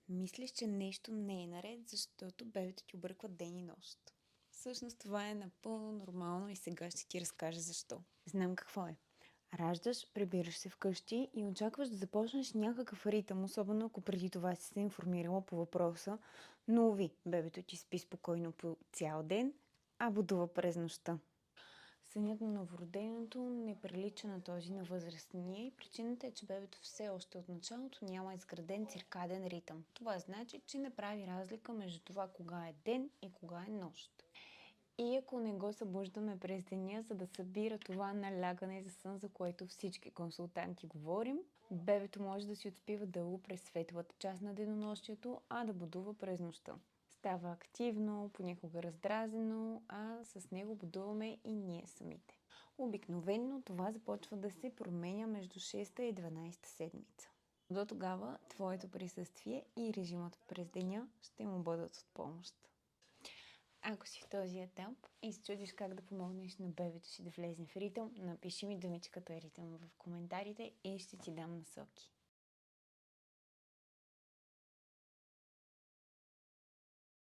Мислиш, че нещо не е наред, защото бебето ти обърква ден и нощ. Всъщност това е напълно нормално и сега ще ти разкажа защо. Знам какво е. Раждаш, прибираш се вкъщи и очакваш да започнеш някакъв ритъм, особено ако преди това си се информирала по въпроса, но уви, бебето ти спи спокойно по цял ден, а будува през нощта. Сънят на новороденото не прилича на този на възрастния и причината е, че бебето все още от началото няма изграден циркаден ритъм. Това значи, че не прави разлика между това кога е ден и кога е нощ. И ако не го събуждаме през деня, за да събира това налягане за сън, за което всички консултанти говорим, бебето може да си отспива дълго през светлата част на денонощието, а да будува през нощта. Става активно, понякога раздразено, а с него будуваме и ние самите. Обикновено това започва да се променя между 6-та и 12-та седмица. До тогава твоето присъствие и режимът през деня ще му бъдат от помощ. Ако си в този етап и се чудиш как да помогнеш на бебето си да влезе в ритъм, напиши ми думичката ритъм в коментарите и ще ти дам насоки.